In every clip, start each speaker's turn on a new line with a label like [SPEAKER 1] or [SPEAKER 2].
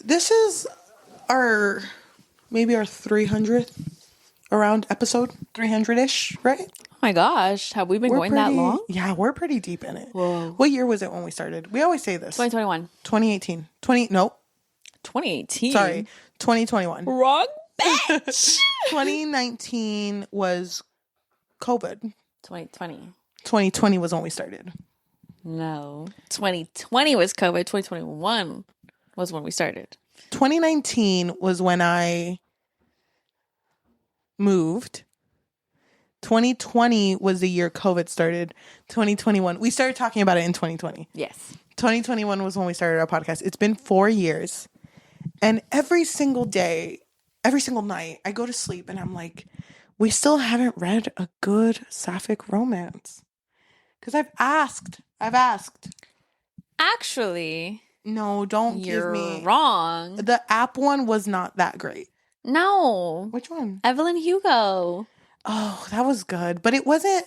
[SPEAKER 1] This is maybe our 300th around episode, 300-ish, right?
[SPEAKER 2] Oh my gosh. Have we been going that long?
[SPEAKER 1] Yeah, we're pretty deep in it.
[SPEAKER 2] Whoa.
[SPEAKER 1] What year was it when we started? We always say this.
[SPEAKER 2] 2021.
[SPEAKER 1] 2018.
[SPEAKER 2] 2018.
[SPEAKER 1] Sorry. 2021.
[SPEAKER 2] Wrong bitch.
[SPEAKER 1] 2019 was COVID.
[SPEAKER 2] 2020.
[SPEAKER 1] 2020 was when we started.
[SPEAKER 2] No. 2020 was COVID. 2021 was when we started.
[SPEAKER 1] 2019 was when I moved. 2020 was the year COVID started. 2021. We started talking about it in 2020.
[SPEAKER 2] Yes.
[SPEAKER 1] 2021 was when we started our podcast. It's been 4 years. And every single day, every single night, I go to sleep and I'm like, we still haven't read a good sapphic romance. Because I've asked.
[SPEAKER 2] Actually,
[SPEAKER 1] no, don't give me.
[SPEAKER 2] You're wrong.
[SPEAKER 1] The app one was not that great.
[SPEAKER 2] No.
[SPEAKER 1] Which one?
[SPEAKER 2] Evelyn Hugo.
[SPEAKER 1] Oh, that was good. But it wasn't.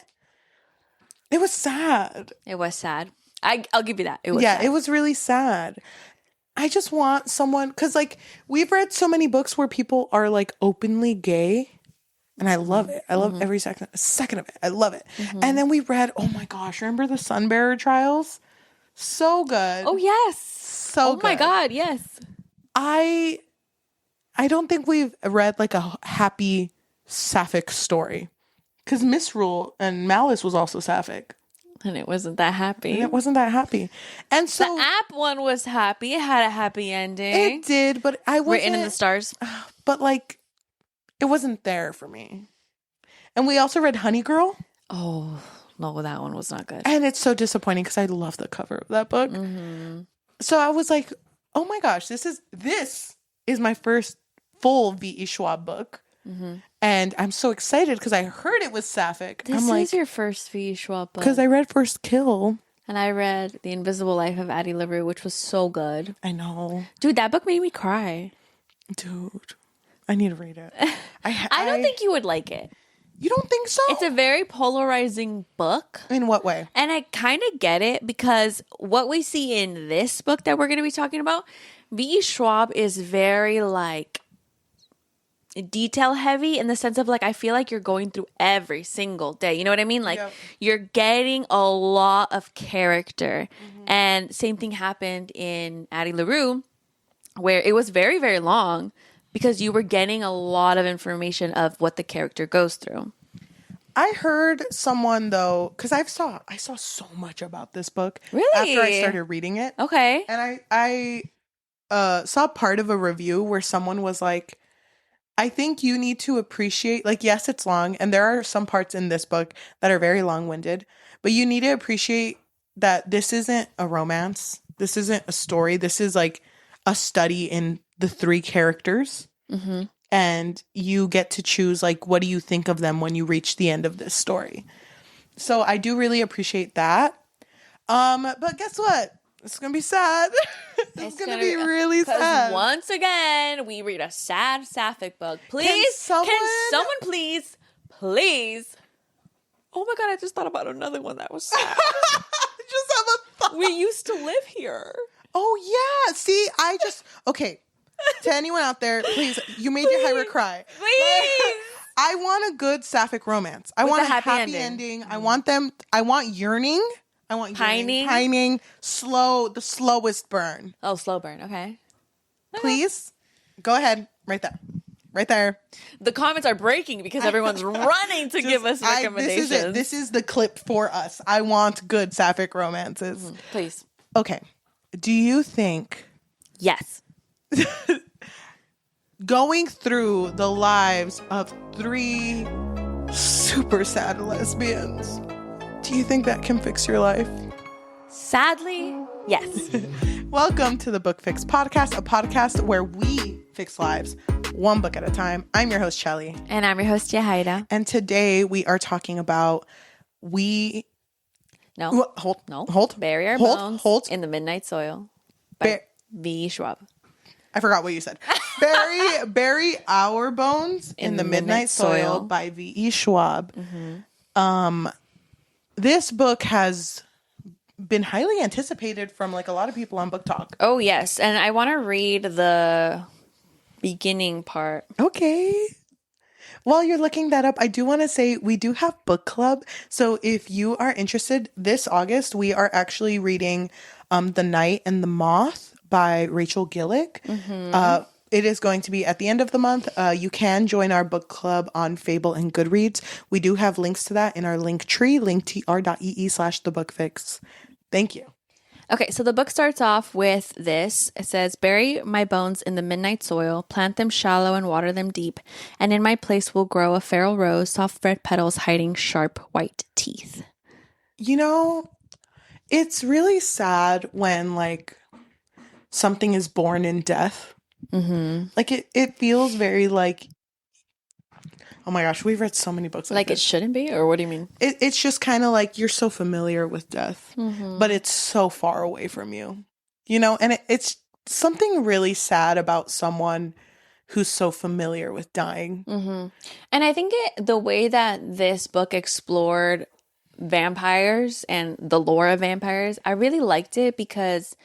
[SPEAKER 1] It was sad.
[SPEAKER 2] It was sad. I'll give you that. It was sad.
[SPEAKER 1] It was really sad. I just want someone, because like we've read so many books where people are like openly gay. And I love it. I love every second of it. I love it. Mm-hmm. And then we read, oh my gosh, remember the Sunbearer Trials? So good.
[SPEAKER 2] Oh, yes.
[SPEAKER 1] So good.
[SPEAKER 2] Oh my God, yes.
[SPEAKER 1] I don't think we've read like a happy sapphic story. Because Misrule and Malice was also sapphic.
[SPEAKER 2] And it wasn't that happy.
[SPEAKER 1] And so
[SPEAKER 2] the app one was happy. It had a happy ending.
[SPEAKER 1] It did, but I wasn't.
[SPEAKER 2] Written in the stars.
[SPEAKER 1] But like, it wasn't there for me. And we also read Honey Girl.
[SPEAKER 2] Oh, no, that one was not good.
[SPEAKER 1] And it's so disappointing because I love the cover of that book. Mm-hmm. So I was like, oh my gosh, this is my first full V.E. Schwab book. Mm-hmm. And I'm so excited because I heard it was sapphic.
[SPEAKER 2] This is your first V.E. Schwab book.
[SPEAKER 1] Because I read First Kill.
[SPEAKER 2] And I read The Invisible Life of Addie LaRue, which was so good.
[SPEAKER 1] I know.
[SPEAKER 2] Dude, that book made me cry.
[SPEAKER 1] Dude, I need to read it.
[SPEAKER 2] I don't think you would like it.
[SPEAKER 1] You don't think so?
[SPEAKER 2] It's a very polarizing book.
[SPEAKER 1] In what way?
[SPEAKER 2] And I kind of get it because what we see in this book that we're going to be talking about, V.E. Schwab is very like detail heavy in the sense of like, I feel like you're going through every single day. You know what I mean? Like you're getting a lot of character. Mm-hmm. And same thing happened in Addie LaRue where it was very, very long. Because you were getting a lot of information of what the character goes through.
[SPEAKER 1] I heard someone though, because I saw so much about this book.
[SPEAKER 2] Really?
[SPEAKER 1] After I started reading it.
[SPEAKER 2] Okay.
[SPEAKER 1] And I saw part of a review where someone was like, I think you need to appreciate, like, yes, it's long. And there are some parts in this book that are very long-winded. But you need to appreciate that this isn't a romance. This isn't a story. This is like a study in the three characters. Mm-hmm. And you get to choose, like, what do you think of them when you reach the end of this story? So I do really appreciate that. But guess what? It's going to be sad. It's going to be really sad.
[SPEAKER 2] Once again, we read a sad sapphic book. Please, can someone please? Oh my God, I just thought about another one that was sad.
[SPEAKER 1] Just have a thought.
[SPEAKER 2] We used to live here.
[SPEAKER 1] Oh, yeah. See, okay. To anyone out there, please, you made Yajaira cry.
[SPEAKER 2] Please.
[SPEAKER 1] I want a good sapphic romance. I want a happy ending. I want yearning. I want pining, slow, the slowest burn.
[SPEAKER 2] Oh, slow burn. Okay.
[SPEAKER 1] Please, go ahead. Right there.
[SPEAKER 2] The comments are breaking because everyone's running to give us recommendations.
[SPEAKER 1] This is the clip for us. I want good sapphic romances.
[SPEAKER 2] Mm-hmm. Please.
[SPEAKER 1] Okay. Do you think...
[SPEAKER 2] Yes.
[SPEAKER 1] Going through the lives of 3 super sad lesbians, do you think that can fix your life?
[SPEAKER 2] Sadly, yes.
[SPEAKER 1] Welcome to the Book Fix Podcast, a podcast where we fix lives one book at a time. I'm your host, Cheli.
[SPEAKER 2] And I'm your host, Yajaira.
[SPEAKER 1] And today we are talking about Bury Our Bones
[SPEAKER 2] in the Midnight Soil by V.E. Schwab.
[SPEAKER 1] I forgot what you said. Bury Our Bones in the Midnight Soil by V.E. Schwab. Mm-hmm. This book has been highly anticipated from like a lot of people on Book Talk.
[SPEAKER 2] Oh, yes. And I want to read the beginning part.
[SPEAKER 1] Okay. While you're looking that up, I do want to say we do have book club. So if you are interested, this August we are actually reading The Night and the Moth by Rachel Gillick. It is going to be at the end of the month. You can join our book club on Fable and Goodreads. We do have links to that in our link tree, linktr.ee/thebookfix. Thank you.
[SPEAKER 2] Okay, so the book starts off with this. It says, bury my bones in the midnight soil, plant them shallow and water them deep, and in my place will grow a feral rose, soft red petals hiding sharp white teeth.
[SPEAKER 1] You know, it's really sad when like something is born in death. Like it feels very like, oh my gosh, we've read so many books like
[SPEAKER 2] Like it
[SPEAKER 1] this.
[SPEAKER 2] shouldn't be? Or what do you mean?
[SPEAKER 1] It's just kind of like you're so familiar with death, but it's so far away from you, you know? And it's something really sad about someone who's so familiar with dying.
[SPEAKER 2] And I think the way that this book explored vampires and the lore of vampires, I really liked it because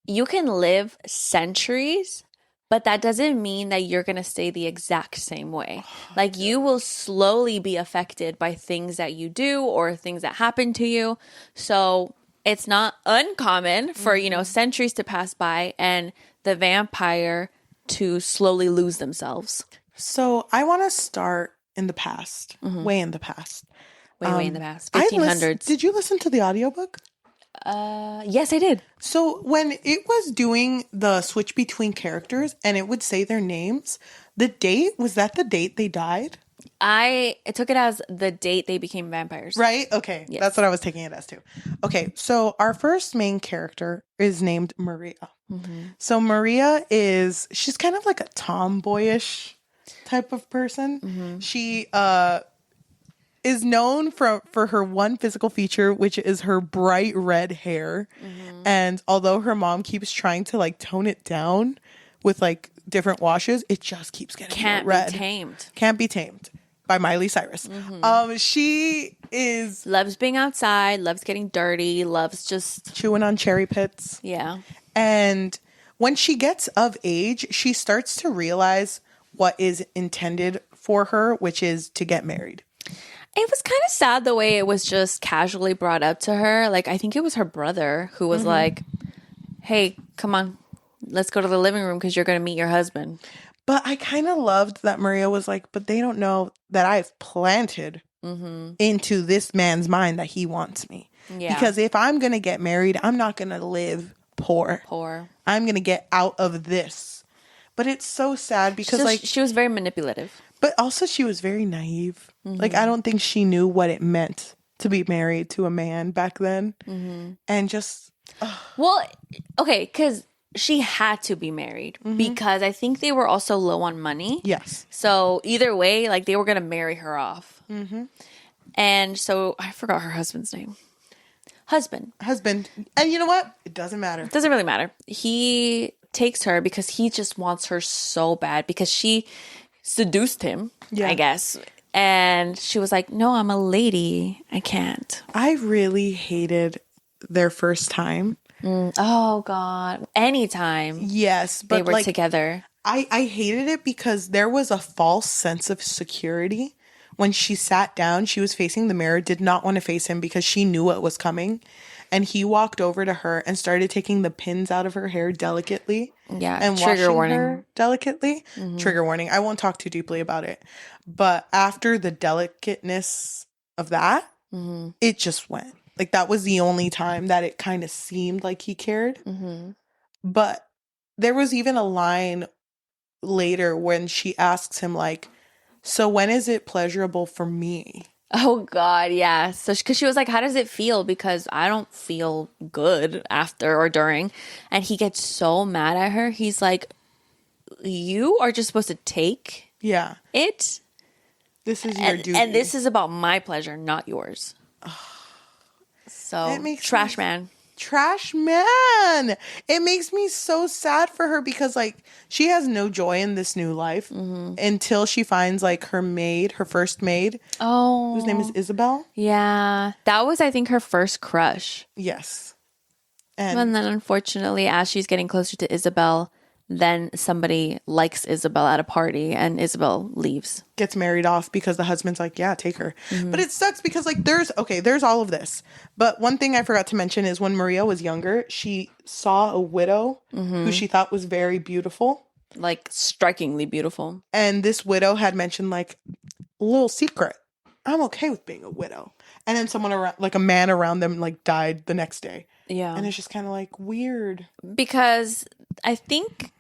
[SPEAKER 2] you can live centuries, but that doesn't mean that you're going to stay the exact same way. Like you will slowly be affected by things that you do or things that happen to you. So it's not uncommon for, you know, centuries to pass by and the vampire to slowly lose themselves.
[SPEAKER 1] So I want to start in the past, way in the past.
[SPEAKER 2] Way in the past, 1500s.
[SPEAKER 1] Did you listen to the audiobook?
[SPEAKER 2] Yes, I did.
[SPEAKER 1] So when it was doing the switch between characters and it would say their names, the date, was that the date they died?
[SPEAKER 2] I took it as the date they became vampires.
[SPEAKER 1] Right? Okay.
[SPEAKER 2] Yes.
[SPEAKER 1] That's what I was taking it as too. Okay. So our first main character is named Maria. So Maria she's kind of like a tomboyish type of person. She is known for her one physical feature, which is her bright red hair. And although her mom keeps trying to like tone it down with like different washes, it just keeps getting
[SPEAKER 2] Can't
[SPEAKER 1] red.
[SPEAKER 2] be tamed.
[SPEAKER 1] Can't be tamed by Miley Cyrus. She is
[SPEAKER 2] Loves being outside, loves getting dirty, loves just,
[SPEAKER 1] chewing on cherry pits.
[SPEAKER 2] yeah.
[SPEAKER 1] And when she gets of age, she starts to realize what is intended for her, which is to get married.
[SPEAKER 2] It was kind of sad the way it was just casually brought up to her. Like, I think it was her brother who was like, hey, come on, let's go to the living room because you're going to meet your husband.
[SPEAKER 1] But I kind of loved that Maria was like, but they don't know that I've planted into this man's mind that he wants me.
[SPEAKER 2] Yeah.
[SPEAKER 1] Because if I'm going to get married, I'm not going to live poor. I'm going to get out of this. But it's so sad because like
[SPEAKER 2] she was very manipulative.
[SPEAKER 1] But also she was very naive. Like I don't think she knew what it meant to be married to a man back then. And just
[SPEAKER 2] Well, okay, because she had to be married because I think they were also low on money.
[SPEAKER 1] yes.
[SPEAKER 2] So either way, like they were going to marry her off. And so I forgot her husband's name. Husband.
[SPEAKER 1] And you know what? It doesn't matter.
[SPEAKER 2] It doesn't really matter. He takes her because he just wants her so bad because she seduced him, I guess. And she was like, no, I'm a lady. I can't.
[SPEAKER 1] I really hated their first time.
[SPEAKER 2] Oh, God. Anytime
[SPEAKER 1] Yes, but
[SPEAKER 2] they were
[SPEAKER 1] like
[SPEAKER 2] together.
[SPEAKER 1] I hated it because there was a false sense of security. When she sat down, she was facing the mirror, did not want to face him because she knew what was coming. And he walked over to her and started taking the pins out of her hair delicately.
[SPEAKER 2] Yeah,
[SPEAKER 1] And
[SPEAKER 2] trigger
[SPEAKER 1] washing
[SPEAKER 2] warning.
[SPEAKER 1] her delicately. Trigger warning. I won't talk too deeply about it. But after the delicateness of that, it just went. Like that was the only time that it kind of seemed like he cared. But there was even a line later when she asks him like, so when is it pleasurable for me?
[SPEAKER 2] Oh, God, yeah. So, because she was like, how does it feel? Because I don't feel good after or during. And he gets so mad at her. He's like, you are just supposed to take it.
[SPEAKER 1] This is your duty.
[SPEAKER 2] And this is about my pleasure, not yours. So,
[SPEAKER 1] It makes
[SPEAKER 2] trash
[SPEAKER 1] me-
[SPEAKER 2] man.
[SPEAKER 1] trash man. It makes me so sad for her because like she has no joy in this new life until she finds like her maid, her first maid, whose name is
[SPEAKER 2] Oh,
[SPEAKER 1] Isabel.
[SPEAKER 2] yeah. That was, I think, her first crush.
[SPEAKER 1] Yes.
[SPEAKER 2] And
[SPEAKER 1] And
[SPEAKER 2] then, unfortunately, as she's getting closer to Isabel, then somebody likes Isabel at a party and Isabel leaves.
[SPEAKER 1] gets married off because the husband's like, yeah, take her. But it sucks because like there's all of this. But one thing I forgot to mention is when Maria was younger, she saw a widow who she thought was very beautiful.
[SPEAKER 2] Like, strikingly beautiful.
[SPEAKER 1] And this widow had mentioned like a little secret. I'm okay with being a widow. And then someone around, like a man around them, like died the next day.
[SPEAKER 2] Yeah.
[SPEAKER 1] And it's just kind of like weird.
[SPEAKER 2] Because I think,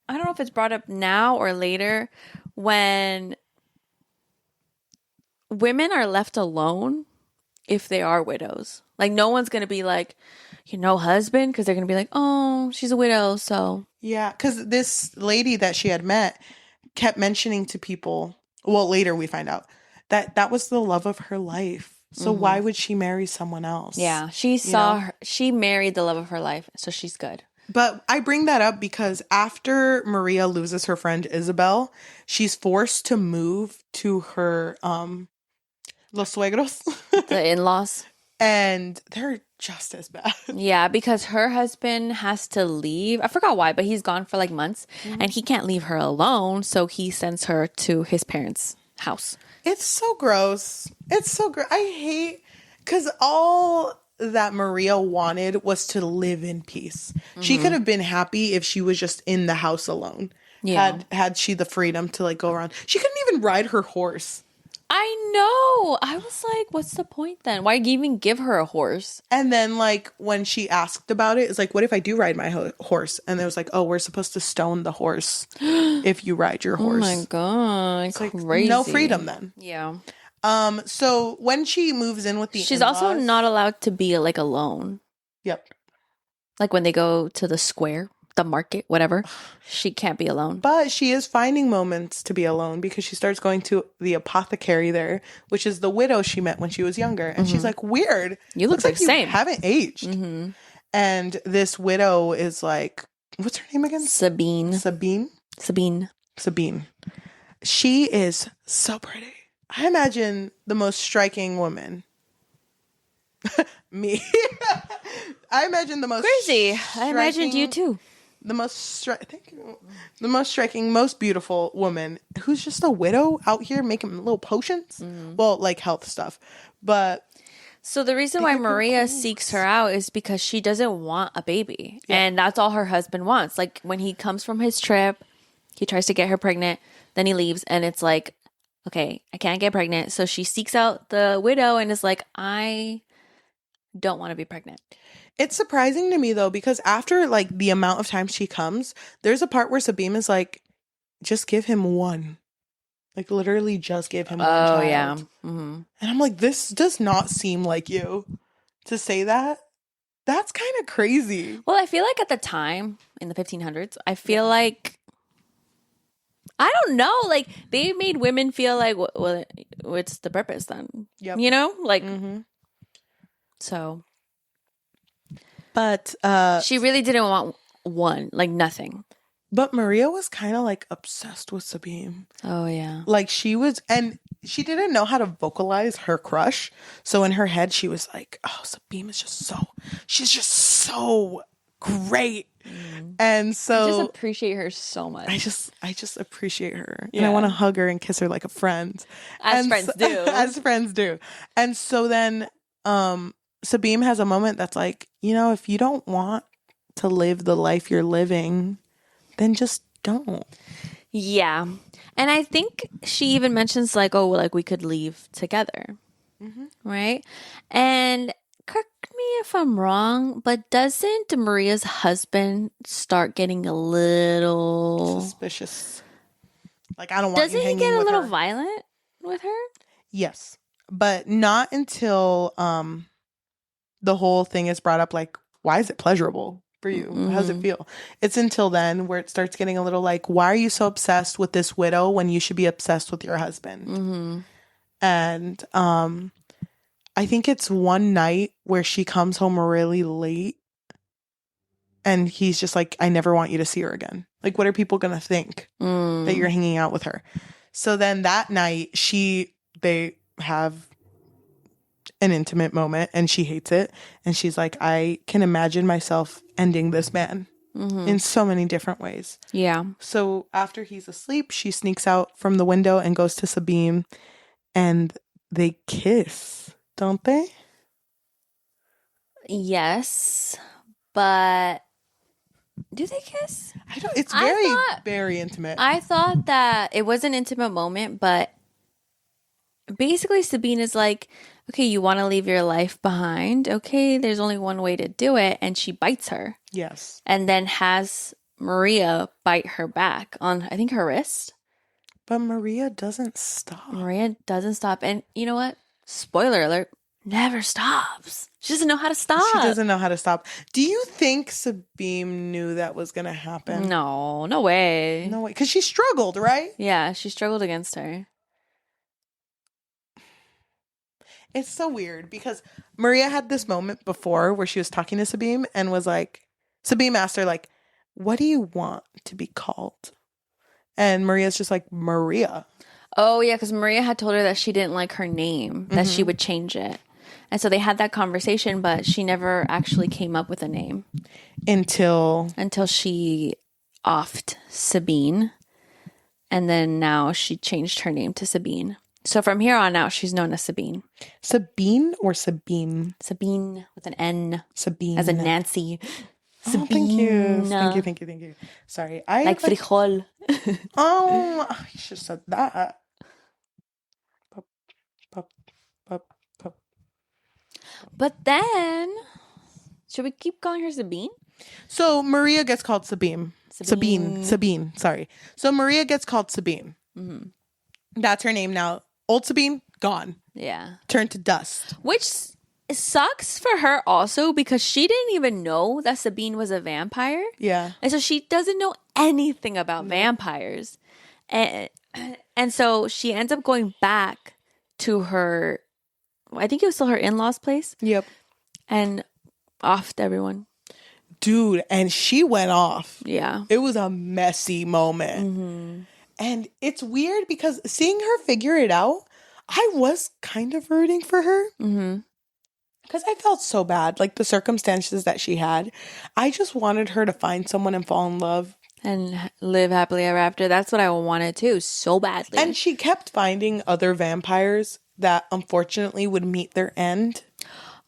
[SPEAKER 2] I don't know if it's brought up now or later, when women are left alone if they are widows. Like, no one's going to be like, husband, because they're going to be like, oh, she's a widow, so.
[SPEAKER 1] Yeah, because this lady that she had met kept mentioning to people, well, later we find out, that that was the love of her life. So why would she marry someone else?
[SPEAKER 2] Yeah, she married the love of her life, so she's good.
[SPEAKER 1] But I bring that up because after Maria loses her friend Isabel, she's forced to move to her los suegros.
[SPEAKER 2] The in-laws.
[SPEAKER 1] And they're just as bad.
[SPEAKER 2] Yeah, because her husband has to leave. I forgot why, but he's gone for like months and he can't leave her alone. So he sends her to his parents' house.
[SPEAKER 1] It's so gross. It's so gross. I hate, because all that Maria wanted was to live in peace. She could have been happy if she was just in the house alone.
[SPEAKER 2] Yeah.
[SPEAKER 1] Had she the freedom to like go around. She couldn't even ride her horse.
[SPEAKER 2] I know. I was like, what's the point then? Why even give her a horse?
[SPEAKER 1] And then, like, when she asked about it, it's like, what if I do ride my horse? And it was like, oh, we're supposed to stone the horse if you ride your horse.
[SPEAKER 2] Oh my God.
[SPEAKER 1] It's like,
[SPEAKER 2] crazy.
[SPEAKER 1] no freedom then.
[SPEAKER 2] Yeah.
[SPEAKER 1] So when she moves in with the
[SPEAKER 2] She's
[SPEAKER 1] in-laws,
[SPEAKER 2] also not allowed to be like alone.
[SPEAKER 1] Yep.
[SPEAKER 2] Like when they go to the square, the market, whatever, she can't be alone.
[SPEAKER 1] But she is finding moments to be alone because she starts going to the apothecary there, which is the widow she met when she was younger. And she's like, weird.
[SPEAKER 2] You look
[SPEAKER 1] Looks
[SPEAKER 2] like the same.
[SPEAKER 1] You haven't aged. And this widow is like, what's her name again?
[SPEAKER 2] Sabine.
[SPEAKER 1] Sabine. She is so pretty. I imagine the most striking woman. Me. I imagine the most
[SPEAKER 2] Crazy. I imagined you too.
[SPEAKER 1] The most thank you. The most striking, most beautiful woman who's just a widow out here making little potions. Well, like health stuff. But
[SPEAKER 2] so the reason why Maria seeks her out is because she doesn't want a baby. Yeah. And that's all her husband wants. Like when he comes from his trip, he tries to get her pregnant, then he leaves and it's like, okay, I can't get pregnant. So she seeks out the widow and is like, I don't want to be pregnant.
[SPEAKER 1] It's surprising to me though, because after like the amount of time she comes, there's a part where Sabine is like, just give him one. Like literally just give him one child.
[SPEAKER 2] Oh, yeah.
[SPEAKER 1] And I'm like, this does not seem like you to say that. That's kind of crazy.
[SPEAKER 2] Well, I feel like at the time in the 1500s, I feel like, I don't know, like they made women feel like, well, what's the purpose then?
[SPEAKER 1] Yep.
[SPEAKER 2] You know, like, so.
[SPEAKER 1] But
[SPEAKER 2] she really didn't want one, like nothing.
[SPEAKER 1] But Maria was kind of like obsessed with Sabine.
[SPEAKER 2] Oh, yeah.
[SPEAKER 1] Like she was, and she didn't know how to vocalize her crush. So in her head, she was like, oh, Sabine is she's just so great. And so
[SPEAKER 2] I just appreciate her so much.
[SPEAKER 1] I just appreciate her. Yeah. And I want to hug her and kiss her like a friend.
[SPEAKER 2] As friends do.
[SPEAKER 1] As friends do. And so then Sabine has a moment that's like, if you don't want to live the life you're living, then just don't.
[SPEAKER 2] Yeah. And I think she even mentions like, oh, like we could leave together. Right? And correct me if I'm wrong, but doesn't Maria's husband start getting a little
[SPEAKER 1] suspicious? Like, I don't want you hanging with her.
[SPEAKER 2] Doesn't he get a little violent with her?
[SPEAKER 1] Yes. But not until the whole thing is brought up, like, why is it pleasurable for you? How does it feel? It's until then where it starts getting a little like, why are you so obsessed with this widow when you should be obsessed with your husband? And I think it's one night where she comes home really late and he's just like, I never want you to see her again. Like, what are people going to think that you're hanging out with her? So then that night, they have an intimate moment and she hates it. And she's like, I can imagine myself ending this man in so many different ways.
[SPEAKER 2] Yeah.
[SPEAKER 1] So after he's asleep, she sneaks out from the window and goes to Sabine and they kiss, don't they?
[SPEAKER 2] Yes, but do they kiss?
[SPEAKER 1] I don't. It's very intimate.
[SPEAKER 2] I thought that it was an intimate moment, but basically Sabine is like, okay, you want to leave your life behind. Okay, there's only one way to do it. And she bites her.
[SPEAKER 1] Yes.
[SPEAKER 2] And then has Maria bite her back on, I think, her wrist.
[SPEAKER 1] But Maria doesn't stop.
[SPEAKER 2] Maria doesn't stop. And you know what? Spoiler alert, never stops. She doesn't know how to stop.
[SPEAKER 1] She doesn't know how to stop. Do you think Sabine knew that was going to happen?
[SPEAKER 2] No way.
[SPEAKER 1] No way. Because she struggled, right?
[SPEAKER 2] Yeah, she struggled against her.
[SPEAKER 1] It's so weird because Maria had this moment before where she was talking to Sabine and was like, Sabine asked her, like, what do you want to be called? And Maria's just like, Maria.
[SPEAKER 2] Oh, yeah, because Maria had told her that she didn't like her name, that she would change it. And so they had that conversation, but she never actually came up with a name.
[SPEAKER 1] Until
[SPEAKER 2] she offed Sabine. And then now she changed her name to Sabine. So from here on out, she's known as Sabine.
[SPEAKER 1] Sabine or Sabine?
[SPEAKER 2] Sabine with an N.
[SPEAKER 1] Sabine.
[SPEAKER 2] As in Nancy. Sabine.
[SPEAKER 1] Oh, thank you. Sorry.
[SPEAKER 2] Like frijol.
[SPEAKER 1] Oh, I should have said that. Pop, pop, pop, pop.
[SPEAKER 2] But then, should we keep calling her Sabine?
[SPEAKER 1] So Maria gets called Sabine. Sabine. Sorry. So Maria gets called Sabine. Mm-hmm. That's her name now. Old Sabine, gone.
[SPEAKER 2] Yeah.
[SPEAKER 1] Turned to dust.
[SPEAKER 2] Which sucks for her also because she didn't even know that Sabine was a vampire.
[SPEAKER 1] Yeah.
[SPEAKER 2] And so she doesn't know anything about vampires. And so she ends up going back to her, I think it was still her in-laws' place.
[SPEAKER 1] Yep.
[SPEAKER 2] And offed everyone.
[SPEAKER 1] Dude, and she went off.
[SPEAKER 2] Yeah.
[SPEAKER 1] It was a messy moment. Mm-hmm. And it's weird because seeing her figure it out, I was kind of rooting for her. Mm-hmm. Because I felt so bad, like the circumstances that she had. I just wanted her to find someone and fall in love.
[SPEAKER 2] And live happily ever after. That's what I wanted too, so badly.
[SPEAKER 1] And she kept finding other vampires that unfortunately would meet their end.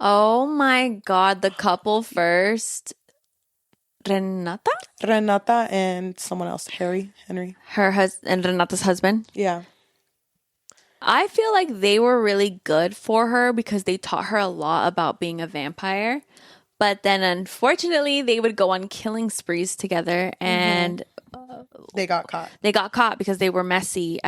[SPEAKER 2] Oh my God, the couple first.
[SPEAKER 1] Renata and someone else, Henry.
[SPEAKER 2] Her husband and Renata's husband.
[SPEAKER 1] Yeah.
[SPEAKER 2] I feel like they were really good for her because they taught her a lot about being a vampire. But then unfortunately they would go on killing sprees together and
[SPEAKER 1] they got caught.
[SPEAKER 2] They got caught because they were messy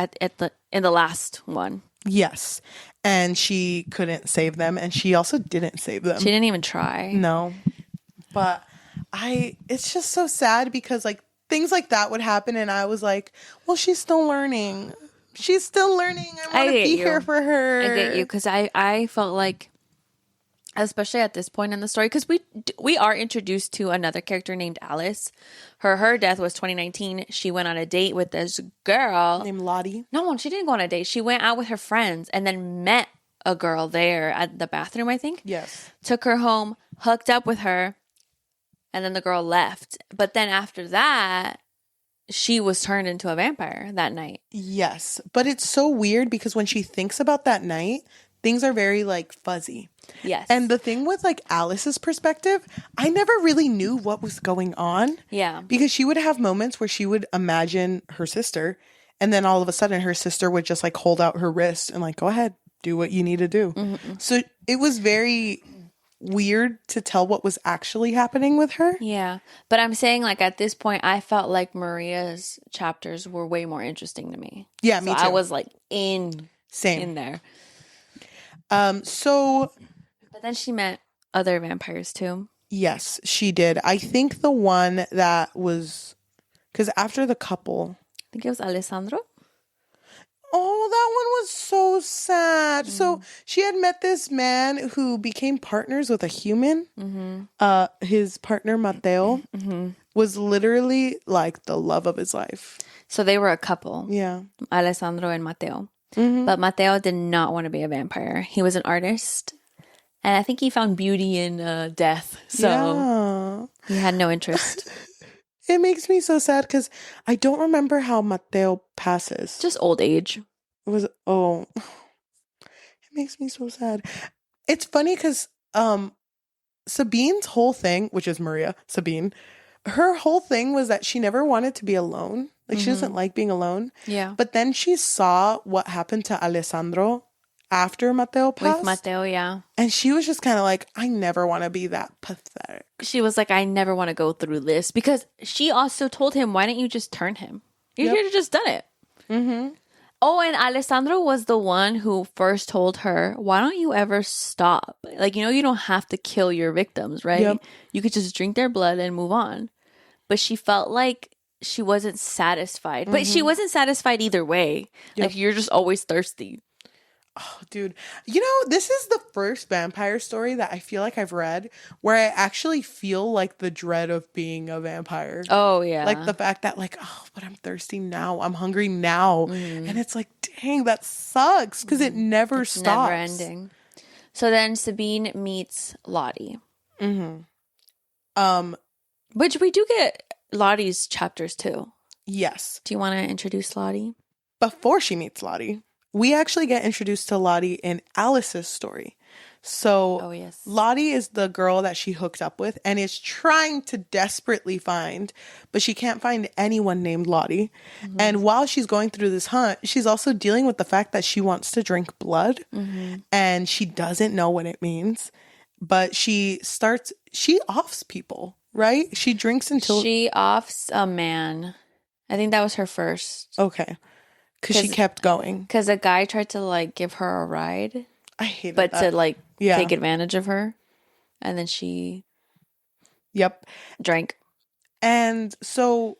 [SPEAKER 2] in the last one.
[SPEAKER 1] Yes. And she couldn't save them and she also didn't save them.
[SPEAKER 2] She didn't even try.
[SPEAKER 1] No. But it's just so sad because like things like that would happen and I was like, well, she's still learning. She's still learning. I want to be here for her.
[SPEAKER 2] I get you because I felt like, especially at this point in the story, because we are introduced to another character named Alice. Her death was 2019. She went on a date with this girl
[SPEAKER 1] named Lottie.
[SPEAKER 2] No, she didn't go on a date. She went out with her friends and then met a girl there at the bathroom, I think.
[SPEAKER 1] Yes.
[SPEAKER 2] Took her home, hooked up with her. And then the girl left. But then after that, she was turned into a vampire that night.
[SPEAKER 1] Yes. But it's so weird because when she thinks about that night, things are very like fuzzy.
[SPEAKER 2] Yes.
[SPEAKER 1] And the thing with like Alice's perspective, I never really knew what was going on.
[SPEAKER 2] Yeah.
[SPEAKER 1] Because she would have moments where she would imagine her sister and then all of a sudden her sister would just like hold out her wrist and like, go ahead, do what you need to do. Mm-hmm. So it was very weird to tell what was actually happening with her.
[SPEAKER 2] Yeah. But I'm saying like at this point, I felt like Maria's chapters were way more interesting to me.
[SPEAKER 1] Yeah, me too.
[SPEAKER 2] I was like in there. But then she met other vampires too.
[SPEAKER 1] Yes, she did. I think the one that was, because after the couple,
[SPEAKER 2] I think it was Alessandro.
[SPEAKER 1] Oh, that one was so sad. So she had met this man who became partners with a human. His partner Mateo was literally like the love of his life.
[SPEAKER 2] So they were a couple.
[SPEAKER 1] Yeah.
[SPEAKER 2] Alessandro and Mateo. But Mateo did not want to be a vampire. He was an artist. And I think he found beauty in death. So he had no interest.
[SPEAKER 1] It makes me so sad because I don't remember how Mateo passes.
[SPEAKER 2] Just old age.
[SPEAKER 1] It was, it makes me so sad. It's funny because Sabine's whole thing, which is Maria, Sabine, her whole thing was that she never wanted to be alone. Like, she doesn't like being alone.
[SPEAKER 2] Yeah.
[SPEAKER 1] But then she saw what happened to Alessandro after Mateo passed.
[SPEAKER 2] With Mateo, yeah.
[SPEAKER 1] And she was just kind of like, I never want to be that pathetic.
[SPEAKER 2] She was like, I never want to go through this. Because she also told him, why don't you just turn him? You could have just done it. Oh, and Alessandro was the one who first told her, why don't you ever stop? Like, you don't have to kill your victims, right?
[SPEAKER 1] Yep.
[SPEAKER 2] You could just drink their blood and move on. But she felt like she wasn't satisfied. But she wasn't satisfied either way.
[SPEAKER 1] Yep.
[SPEAKER 2] Like, you're just always thirsty.
[SPEAKER 1] Oh, dude. This is the first vampire story that I feel like I've read where I actually feel like the dread of being a vampire.
[SPEAKER 2] Oh, yeah.
[SPEAKER 1] Like the fact that but I'm thirsty now. I'm hungry now. And it's like, dang, that sucks because it never stops.
[SPEAKER 2] Never ending. So then Sabine meets Lottie. Which we do get Lottie's chapters too.
[SPEAKER 1] Yes.
[SPEAKER 2] Do you want to introduce Lottie?
[SPEAKER 1] Before she meets Lottie, we actually get introduced to Lottie in Alice's story. So
[SPEAKER 2] Oh, yes.
[SPEAKER 1] Lottie is the girl that she hooked up with and is trying to desperately find, but she can't find anyone named Lottie. And while she's going through this hunt, she's also dealing with the fact that she wants to drink blood and she doesn't know what it means. But she offs people, right? She drinks until...
[SPEAKER 2] She offs a man. I think that was her first.
[SPEAKER 1] Okay. Because she kept going.
[SPEAKER 2] Because a guy tried to give her a ride.
[SPEAKER 1] I hated
[SPEAKER 2] but
[SPEAKER 1] that.
[SPEAKER 2] to take advantage of her. And then she drank.
[SPEAKER 1] And so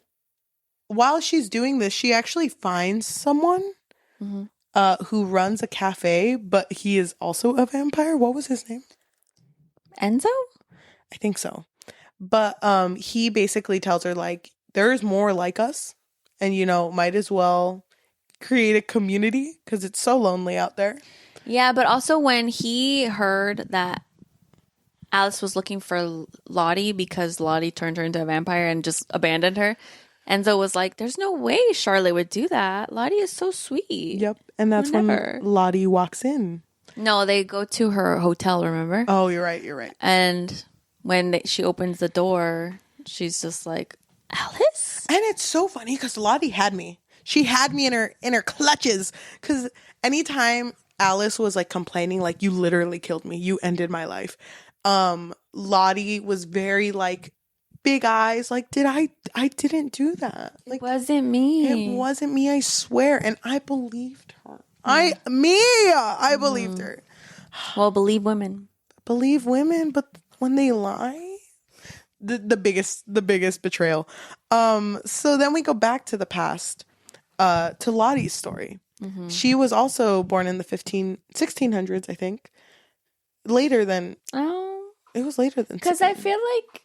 [SPEAKER 1] while she's doing this, she actually finds someone who runs a cafe, but he is also a vampire. What was his name?
[SPEAKER 2] Enzo?
[SPEAKER 1] I think so. But he basically tells her there's more like us and might as well create a community because it's so lonely out there.
[SPEAKER 2] Yeah, but also when he heard that Alice was looking for Lottie because Lottie turned her into a vampire and just abandoned her, Enzo was like, there's no way Charlotte would do that. Lottie is so sweet.
[SPEAKER 1] Yep. And that's when Lottie walks in.
[SPEAKER 2] No, they go to her hotel, remember?
[SPEAKER 1] Oh, you're right.
[SPEAKER 2] And when she opens the door, she's just like, Alice?
[SPEAKER 1] And it's so funny because Lottie had me. She had me in her clutches. Because anytime Alice was complaining, you literally killed me. You ended my life. Lottie was very big eyes. I didn't do that.
[SPEAKER 2] It wasn't me.
[SPEAKER 1] It wasn't me, I swear. And I believed her. I believed her.
[SPEAKER 2] Well, believe women.
[SPEAKER 1] Believe women, but when they lie, the biggest betrayal. So then we go back to the past, to Lottie's story. She was also born in the 1600s, I think. Later than...
[SPEAKER 2] Oh.
[SPEAKER 1] It was later than...
[SPEAKER 2] Because I feel like...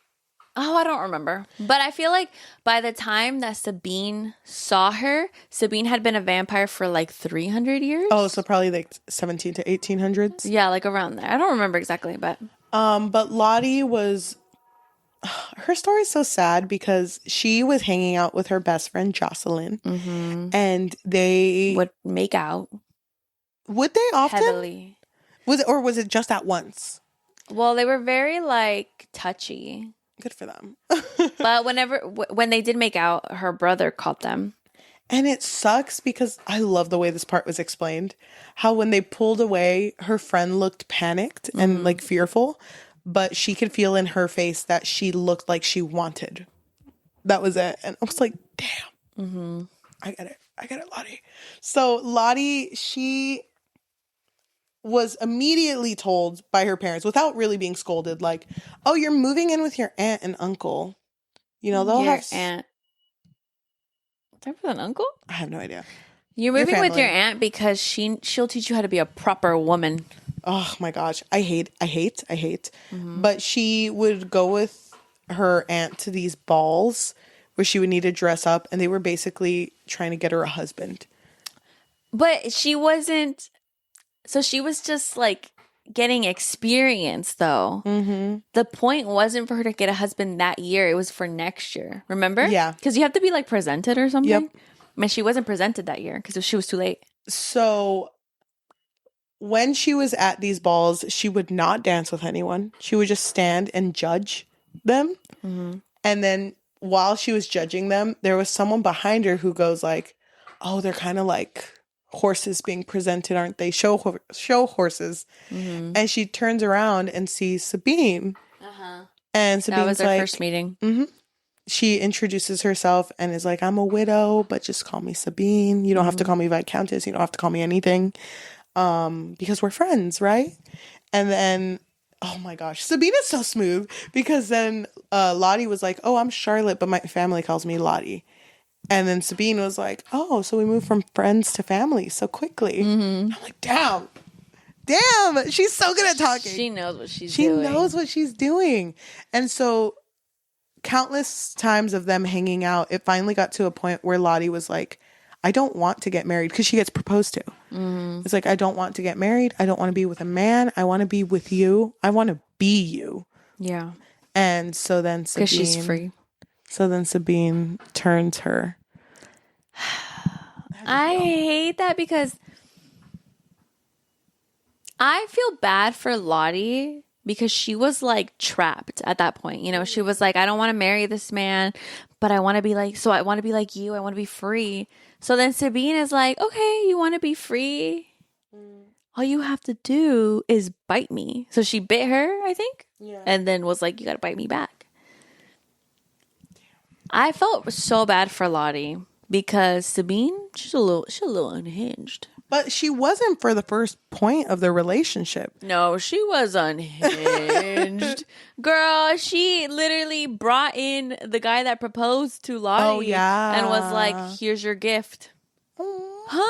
[SPEAKER 2] Oh, I don't remember. But I feel like by the time that Sabine saw her, Sabine had been a vampire for 300 years.
[SPEAKER 1] Oh, so probably 17 to 1800s?
[SPEAKER 2] Yeah, around there. I don't remember exactly, but...
[SPEAKER 1] But Lottie was... Her story's so sad because she was hanging out with her best friend Jocelyn, and they
[SPEAKER 2] would make out.
[SPEAKER 1] Would they often?
[SPEAKER 2] Heavily.
[SPEAKER 1] Was it just at once?
[SPEAKER 2] Well, they were very touchy.
[SPEAKER 1] Good for them.
[SPEAKER 2] But when they did make out, her brother caught them.
[SPEAKER 1] And it sucks because I love the way this part was explained. How when they pulled away, her friend looked panicked and fearful. But she could feel in her face that she looked like she wanted. That was it. And I was like, damn. I get it, Lottie. So Lottie, she was immediately told by her parents, without really being scolded, oh, you're moving in with your aunt and uncle. They'll
[SPEAKER 2] Your
[SPEAKER 1] have...
[SPEAKER 2] aunt. Is that with an uncle?
[SPEAKER 1] I have no idea.
[SPEAKER 2] You're
[SPEAKER 1] Your
[SPEAKER 2] moving with your
[SPEAKER 1] family.
[SPEAKER 2] aunt because she'll teach you how to be a proper woman.
[SPEAKER 1] Oh my gosh. I hate. But she would go with her aunt to these balls where she would need to dress up, and they were basically trying to get her a husband.
[SPEAKER 2] But she wasn't. So she was just like getting experience, though.
[SPEAKER 1] Mm-hmm.
[SPEAKER 2] The point wasn't for her to get a husband that year. It was for next year. Remember?
[SPEAKER 1] Yeah.
[SPEAKER 2] Because you have to be like presented or something.
[SPEAKER 1] Yep.
[SPEAKER 2] I mean, she wasn't presented that year because she was too late.
[SPEAKER 1] So when she was at these balls, she would not dance with anyone. She would just stand and judge them.
[SPEAKER 2] Mm-hmm.
[SPEAKER 1] And then while she was judging them, there was someone behind her who goes like, "Oh, they're kind of like horses being presented, aren't they? Show horses."
[SPEAKER 2] Mm-hmm.
[SPEAKER 1] And she turns around and sees Sabine.
[SPEAKER 2] Uh-huh.
[SPEAKER 1] And
[SPEAKER 2] That was
[SPEAKER 1] Sabine's
[SPEAKER 2] their
[SPEAKER 1] like,
[SPEAKER 2] first meeting.
[SPEAKER 1] mm-hmm. She introduces herself and is like, "I'm a widow, but just call me Sabine. You don't have to call me Viscountess. You don't have to call me anything. Because we're friends, right?" And then, oh my gosh, Sabine is so smooth because then Lottie was like, "Oh, I'm Charlotte, but my family calls me Lottie." And then Sabine was like, "Oh, so we moved from friends to family so quickly." I'm like, damn, she's so good at talking.
[SPEAKER 2] She knows what she's
[SPEAKER 1] She
[SPEAKER 2] doing.
[SPEAKER 1] knows what she's doing. And so countless times of them hanging out, it finally got to a point where Lottie was like, "I don't want to get married," because she gets proposed to. It's like, "I don't want to get married. I don't want to be with a man. I want to be with you. I want to be you."
[SPEAKER 2] Yeah.
[SPEAKER 1] And so then
[SPEAKER 2] Because
[SPEAKER 1] Sabine,
[SPEAKER 2] she's free.
[SPEAKER 1] So then Sabine turns her.
[SPEAKER 2] I hate that because I feel bad for Lottie because she was like trapped at that point. You know, she was like, I don't want to marry this man, but I want to be like, so I want to be like you. I want to be free. So then Sabine is like, okay, you want to be free? All you have to do is bite me. So she bit her, I think, and then was like, you got to bite me back. I felt so bad for Lottie because Sabine, she's a little unhinged.
[SPEAKER 1] But she wasn't for the first point of the relationship.
[SPEAKER 2] No, she was unhinged. Girl, she literally brought in the guy that proposed to Lottie.
[SPEAKER 1] Oh, yeah.
[SPEAKER 2] And was like, here's your gift.
[SPEAKER 1] Oh,
[SPEAKER 2] Huh?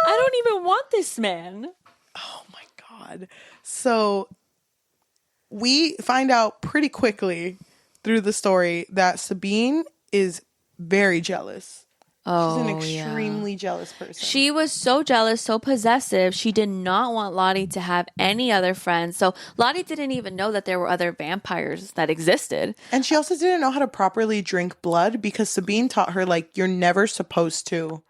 [SPEAKER 2] I don't even want this man.
[SPEAKER 1] Oh my God. So we find out pretty quickly through the story that Sabine is very jealous.
[SPEAKER 2] Oh,
[SPEAKER 1] She's an extremely jealous person.
[SPEAKER 2] She was so jealous, so possessive. She did not want Lottie to have any other friends. So Lottie didn't even know that there were other vampires that existed.
[SPEAKER 1] And she also didn't know how to properly drink blood because Sabine taught her, like, you're never supposed to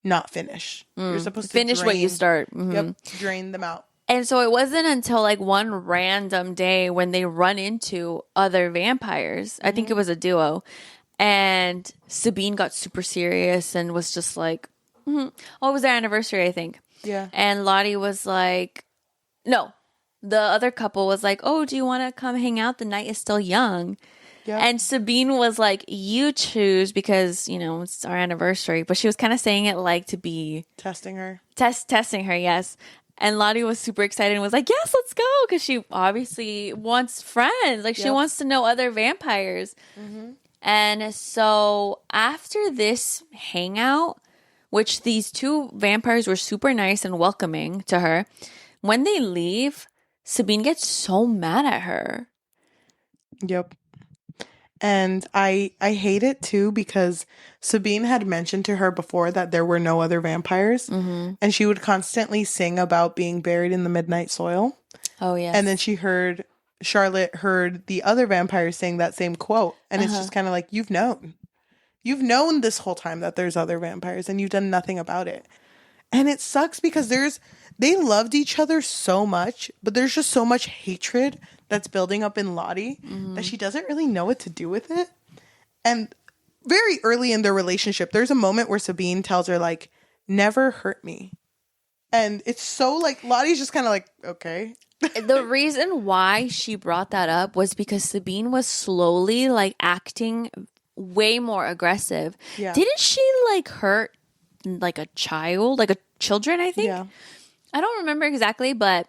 [SPEAKER 1] not finish. You're supposed to
[SPEAKER 2] Finish what you start.
[SPEAKER 1] Yep, drain them out.
[SPEAKER 2] And so it wasn't until like one random day when they run into other vampires. I think it was a duo. And Sabine got super serious and was just like, oh, it was their anniversary, I think.
[SPEAKER 1] Yeah.
[SPEAKER 2] And Lottie was like, no. The other couple was like, oh, do you want to come hang out? The night is still young.
[SPEAKER 1] Yep.
[SPEAKER 2] And Sabine was like, you choose because, you know, it's our anniversary. But she was kind of saying it like to be
[SPEAKER 1] Testing her.
[SPEAKER 2] testing her, yes. And Lottie was super excited and was like, yes, let's go. Because she obviously wants friends. Like, she wants to know other vampires. And so after this hangout, which these two vampires were super nice and welcoming to her, when they leave, Sabine gets so mad at her.
[SPEAKER 1] Yep. And I hate it too because Sabine had mentioned to her before that there were no other vampires. And she would constantly sing about being buried in the midnight soil.
[SPEAKER 2] Oh, yes.
[SPEAKER 1] And then Charlotte heard the other vampires saying that same quote. And it's just kind of like, you've known. You've known this whole time that there's other vampires and you've done nothing about it. And it sucks because they loved each other so much, but there's just so much hatred that's building up in Lottie that she doesn't really know what to do with it. And very early in their relationship, there's a moment where Sabine tells her, like, never hurt me. And it's so like, Lottie's just kind of like, okay.
[SPEAKER 2] The reason why she brought that up was because Sabine was slowly like acting way more aggressive.
[SPEAKER 1] Yeah.
[SPEAKER 2] Didn't she like hurt like a child, like a children, I think?
[SPEAKER 1] Yeah.
[SPEAKER 2] I don't remember exactly, but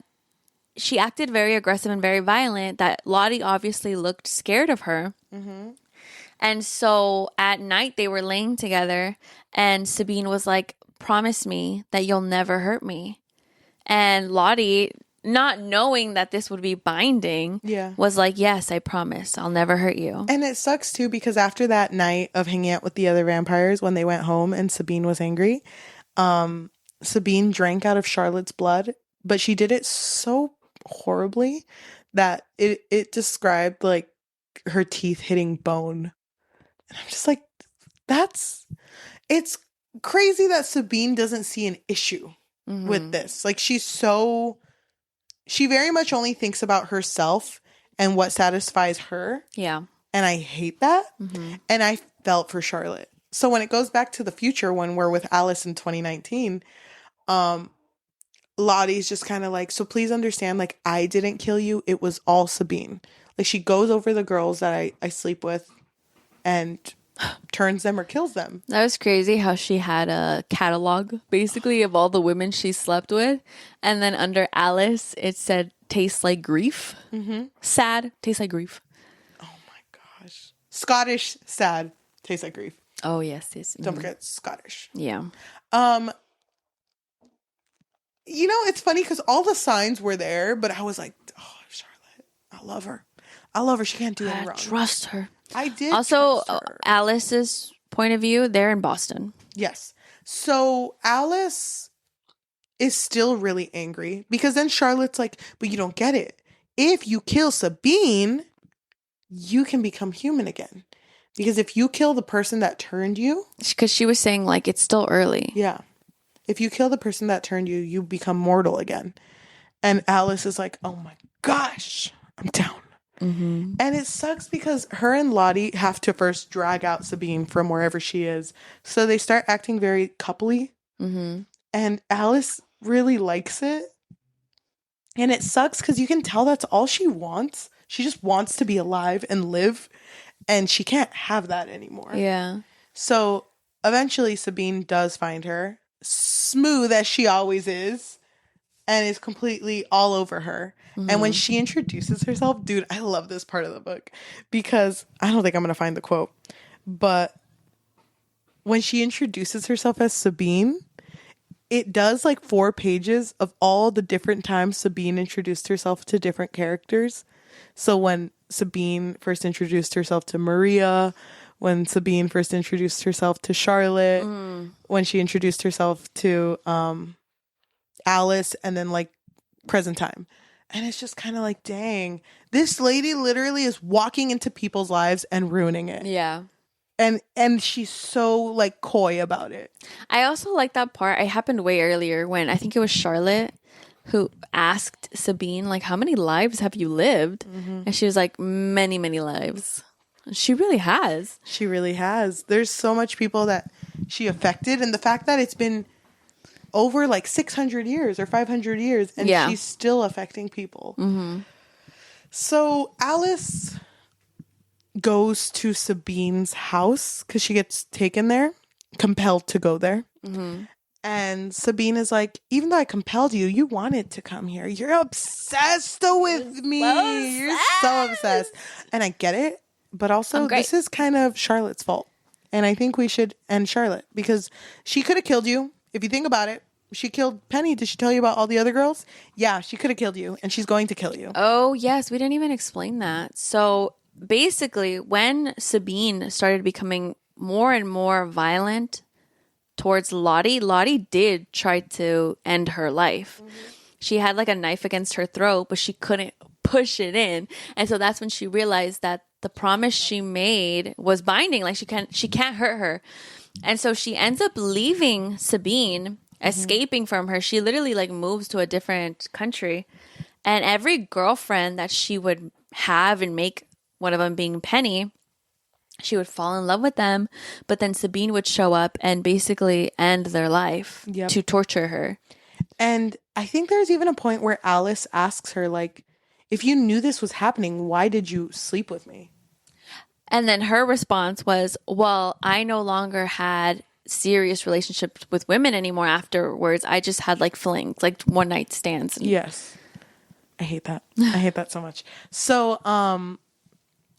[SPEAKER 2] she acted very aggressive and very violent that Lottie obviously looked scared of her. And so at night they were laying together and Sabine was like, promise me that you'll never hurt me. And Lottie, not knowing that this would be binding,
[SPEAKER 1] Yeah.
[SPEAKER 2] was like, yes, I promise. I'll never hurt you.
[SPEAKER 1] And it sucks too because after that night of hanging out with the other vampires, when they went home and Sabine was angry, Sabine drank out of Charlotte's blood, but she did it so horribly that it described like her teeth hitting bone. And I'm just like, it's crazy that Sabine doesn't see an issue with this. Like she very much only thinks about herself and what satisfies her.
[SPEAKER 2] Yeah.
[SPEAKER 1] And I hate that. And I felt for Charlotte. So when it goes back to the future, when we're with Alice in 2019, Lottie's just kind of like, so please understand, like, I didn't kill you. It was all Sabine. Like, she goes over the girls that I sleep with and turns them or kills them.
[SPEAKER 2] That was crazy how she had a catalog, basically, of all the women she slept with. And then under Alice, it said, tastes like grief. Sad, tastes like grief.
[SPEAKER 1] Oh my gosh. Scottish, sad, tastes like grief.
[SPEAKER 2] Oh, yes.
[SPEAKER 1] Don't forget Scottish.
[SPEAKER 2] Yeah.
[SPEAKER 1] You know, it's funny because all the signs were there, but I was like, oh, Charlotte, I love her. I love her. She can't do any wrong.
[SPEAKER 2] Trust her.
[SPEAKER 1] I did.
[SPEAKER 2] Also,
[SPEAKER 1] trust her.
[SPEAKER 2] Alice's point of view, they're in Boston.
[SPEAKER 1] Yes. So Alice is still really angry because then Charlotte's like, but you don't get it. If you kill Sabine, you can become human again. Because if you kill the person that turned you.
[SPEAKER 2] Because she was saying, like, it's still early.
[SPEAKER 1] Yeah. If you kill the person that turned you, you become mortal again. And Alice is like, oh my gosh, I'm down. And it sucks because her and Lottie have to first drag out Sabine from wherever she is. So they start acting very coupley. And Alice really likes it. And it sucks because you can tell that's all she wants. She just wants to be alive and live. And she can't have that anymore.
[SPEAKER 2] Yeah.
[SPEAKER 1] So eventually Sabine does find her, smooth as she always is, and is completely all over her. And when she introduces herself, dude, I love this part of the book because I don't think I'm going to find the quote, but when she introduces herself as Sabine, it does like 4 pages of all the different times Sabine introduced herself to different characters. So when Sabine first introduced herself to Maria, when Sabine first introduced herself to Charlotte, when she introduced herself to Alice, and then like present time. And it's just kind of like, dang, this lady literally is walking into people's lives and ruining it.
[SPEAKER 2] Yeah.
[SPEAKER 1] And she's so like coy about it.
[SPEAKER 2] I also like that part. It happened way earlier when I think it was Charlotte who asked Sabine, like, how many lives have you lived? And she was like, many, many lives. She really has.
[SPEAKER 1] She really has. There's so much people that she affected. And the fact that it's been over like 600 years or 500 years and she's still affecting people. So Alice goes to Sabine's house because she gets taken there, compelled to go there. And Sabine is like, even though I compelled you, you wanted to come here. You're obsessed with me. You're so obsessed. And I get it. But also, this is kind of Charlotte's fault. And I think we should end Charlotte because she could have killed you. If you think about it, she killed Penny. Did she tell you about all the other girls? Yeah, she could have killed you. And she's going to kill you.
[SPEAKER 2] Oh, yes. We didn't even explain that. So basically, when Sabine started becoming more and more violent towards Lottie did try to end her life. She had like a knife against her throat, but she couldn't push it in. And so that's when she realized that the promise she made was binding. Like she can't hurt her. And so she ends up leaving Sabine, escaping from her. She literally like moves to a different country. And every girlfriend that she would have and make, one of them being Penny, she would fall in love with them, but then Sabine would show up and basically end their life to torture her.
[SPEAKER 1] And I think there's even a point where Alice asks her, like, if you knew this was happening, why did you sleep with me?
[SPEAKER 2] And then her response was, well, I no longer had serious relationships with women anymore afterwards. I just had like flings, like one night stands.
[SPEAKER 1] Yes. I hate that. I hate that so much. So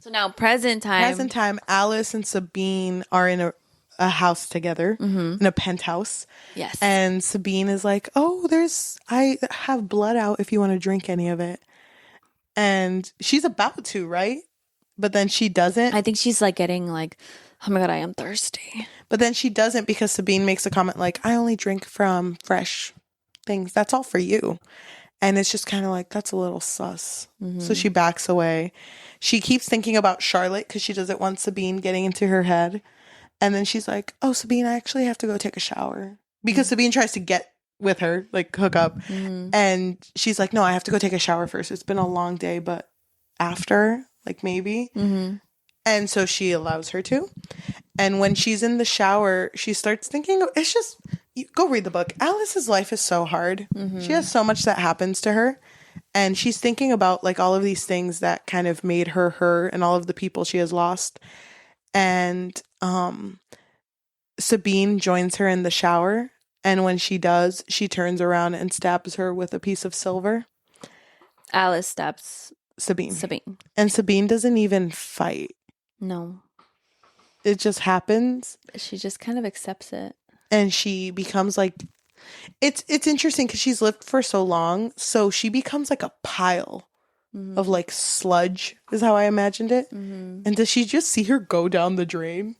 [SPEAKER 2] now present time,
[SPEAKER 1] Alice and Sabine are in a house together in a penthouse.
[SPEAKER 2] Yes.
[SPEAKER 1] And Sabine is like, oh, I have blood out if you want to drink any of it. And she's about to, right? But then she doesn't.
[SPEAKER 2] I think she's like getting like, oh my God, I am thirsty.
[SPEAKER 1] But then she doesn't because Sabine makes a comment like, I only drink from fresh things. That's all for you. And it's just kind of like, that's a little sus. So she backs away. She keeps thinking about Charlotte because she doesn't want Sabine getting into her head. And then she's like, oh, Sabine, I actually have to go take a shower. Because Sabine tries to get with her, like hook up. And she's like, no, I have to go take a shower first. It's been a long day, but after, like maybe. And so she allows her to. And when she's in the shower, she starts thinking, it's just, go read the book. Alice's life is so hard. She has so much that happens to her. And she's thinking about like all of these things that kind of made her her and all of the people she has lost. And Sabine joins her in the shower. And when she does, she turns around and stabs her with a piece of silver.
[SPEAKER 2] Alice stabs
[SPEAKER 1] Sabine.
[SPEAKER 2] Sabine.
[SPEAKER 1] And Sabine doesn't even fight.
[SPEAKER 2] No.
[SPEAKER 1] It just happens.
[SPEAKER 2] She just kind of accepts it.
[SPEAKER 1] And she becomes like, it's interesting because she's lived for so long. So she becomes like a pile of like sludge is how I imagined it. And does she just see her go down the drain?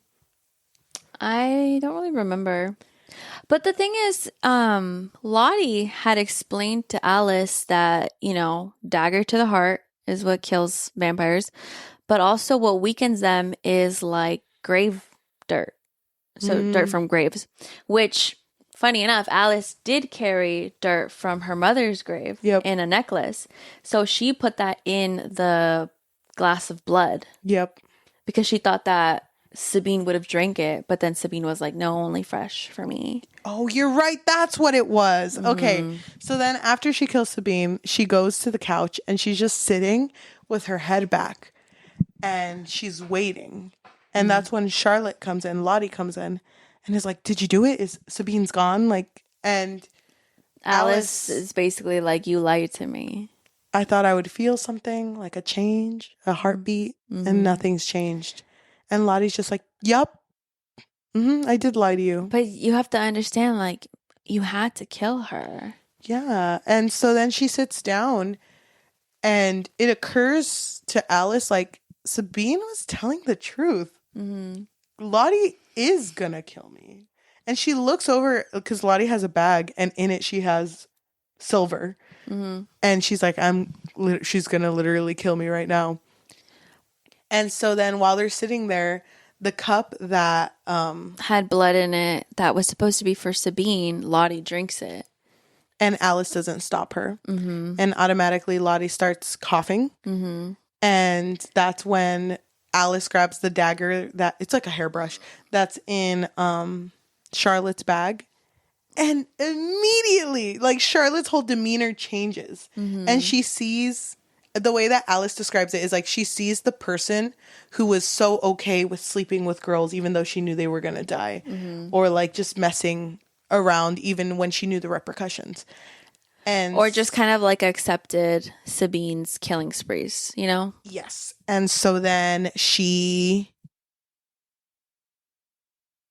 [SPEAKER 2] I don't really remember. But the thing is, Lottie had explained to Alice that, you know, dagger to the heart is what kills vampires. But also what weakens them is like grave dirt. So dirt from graves, which, funny enough, Alice did carry dirt from her mother's grave in a necklace. So she put that in the glass of blood. Because she thought that Sabine would have drank it, but then Sabine was like, no, only fresh for me.
[SPEAKER 1] Oh, you're right. That's what it was. Okay. So then after she kills Sabine, she goes to the couch and she's just sitting with her head back and she's waiting. And that's when Charlotte comes in, Lottie comes in and is like, did you do it? Is Sabine's gone? Like, and
[SPEAKER 2] Alice is basically like, you lied to me.
[SPEAKER 1] I thought I would feel something like a change, a heartbeat, and nothing's changed. And Lottie's just like, yup, I did lie to you.
[SPEAKER 2] But you have to understand, like, you had to kill her.
[SPEAKER 1] Yeah. And so then she sits down and it occurs to Alice, like, Sabine was telling the truth. Lottie is gonna kill me. And she looks over because Lottie has a bag and in it she has silver. And she's like, she's gonna literally kill me right now. And so then while they're sitting there, the cup that
[SPEAKER 2] had blood in it that was supposed to be for Sabine, Lottie drinks it.
[SPEAKER 1] And Alice doesn't stop her. And automatically Lottie starts coughing. And that's when Alice grabs the dagger that it's like a hairbrush that's in Charlotte's bag. And immediately, like, Charlotte's whole demeanor changes. And she sees, the way that Alice describes it is like she sees the person who was so okay with sleeping with girls even though she knew they were going to die. Or like just messing around even when she knew the repercussions. And
[SPEAKER 2] or just kind of like accepted Sabine's killing sprees, you know?
[SPEAKER 1] Yes. And so then she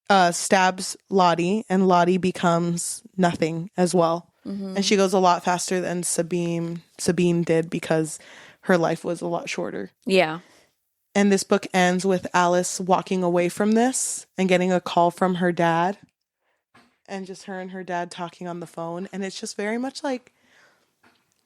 [SPEAKER 1] stabs Lottie and Lottie becomes nothing as well. And she goes a lot faster than Sabine did because her life was a lot shorter.
[SPEAKER 2] Yeah.
[SPEAKER 1] And this book ends with Alice walking away from this and getting a call from her dad. And just her and her dad talking on the phone. And it's just very much like,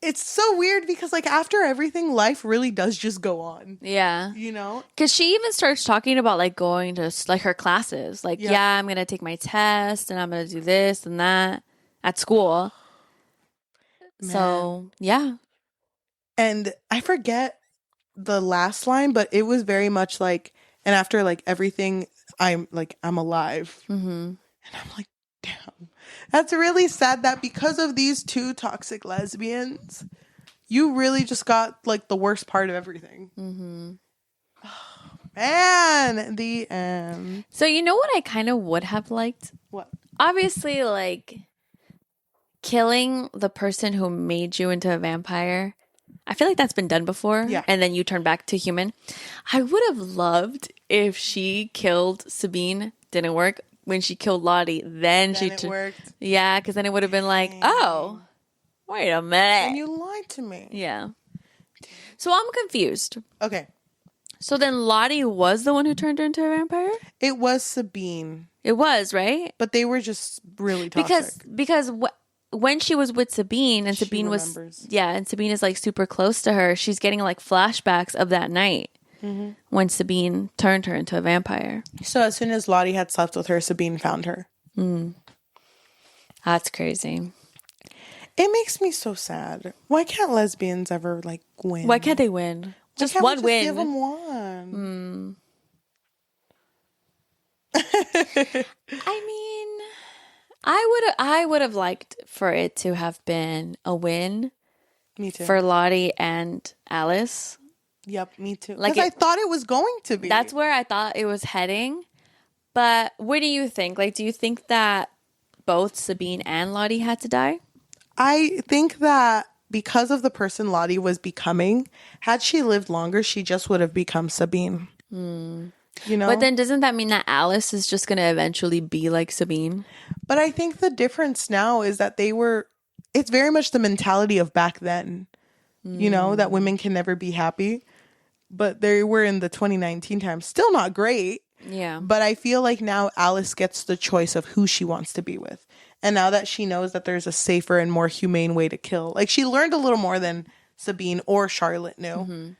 [SPEAKER 1] it's so weird because like after everything, life really does just go on.
[SPEAKER 2] Yeah.
[SPEAKER 1] You know?
[SPEAKER 2] Because she even starts talking about like going to like her classes. Like, yeah, I'm going to take my test and I'm going to do this and that at school. Man. So, yeah.
[SPEAKER 1] And I forget the last line, but it was very much like, and after like everything, I'm alive. And I'm like, damn, that's really sad that because of these two toxic lesbians, you really just got like the worst part of everything. Oh, man, the end.
[SPEAKER 2] So you know what I kind of would have liked?
[SPEAKER 1] What?
[SPEAKER 2] Obviously, like killing the person who made you into a vampire. I feel like that's been done before.
[SPEAKER 1] Yeah.
[SPEAKER 2] And then you turn back to human. I would have loved if she killed Sabine. Didn't work. when she killed Lottie, then
[SPEAKER 1] Then it worked.
[SPEAKER 2] yeah, because then it would have been like,
[SPEAKER 1] Dang.
[SPEAKER 2] oh, wait a
[SPEAKER 1] And
[SPEAKER 2] minute.
[SPEAKER 1] you lied to me.
[SPEAKER 2] Yeah. So I'm confused.
[SPEAKER 1] Okay.
[SPEAKER 2] So then Lottie was the one who turned her into a vampire?
[SPEAKER 1] It was Sabine,
[SPEAKER 2] It was, right?
[SPEAKER 1] but they were just really toxic.
[SPEAKER 2] Because when she was with Sabine and
[SPEAKER 1] She
[SPEAKER 2] Sabine
[SPEAKER 1] remembers.
[SPEAKER 2] and Sabine is like super close to her, she's getting like flashbacks of that night when Sabine turned her into a vampire.
[SPEAKER 1] So as soon as Lottie had slept with her, Sabine found her.
[SPEAKER 2] That's crazy.
[SPEAKER 1] It makes me so sad. Why can't lesbians ever like win?
[SPEAKER 2] Why can't they win?
[SPEAKER 1] Why
[SPEAKER 2] Just
[SPEAKER 1] can't we
[SPEAKER 2] one
[SPEAKER 1] just
[SPEAKER 2] win.
[SPEAKER 1] Give them one.
[SPEAKER 2] I mean, I would have liked for it to have been a win
[SPEAKER 1] Me too.
[SPEAKER 2] for Lottie and Alice.
[SPEAKER 1] Yep, me too.
[SPEAKER 2] Like
[SPEAKER 1] Because I thought it was going to be.
[SPEAKER 2] That's where I thought it was heading. But what do you think? Like, do you think that both Sabine and Lottie had to die?
[SPEAKER 1] I think that because of the person Lottie was becoming, had she lived longer, she just would have become Sabine. You know?
[SPEAKER 2] But then doesn't that mean that Alice is just going to eventually be like Sabine?
[SPEAKER 1] But I think the difference now is that it's very much the mentality of back then, you know, that women can never be happy. But they were in the 2019 times. Still not great.
[SPEAKER 2] Yeah.
[SPEAKER 1] But I feel like now Alice gets the choice of who she wants to be with. And now that she knows that there's a safer and more humane way to kill, like she learned a little more than Sabine or Charlotte knew.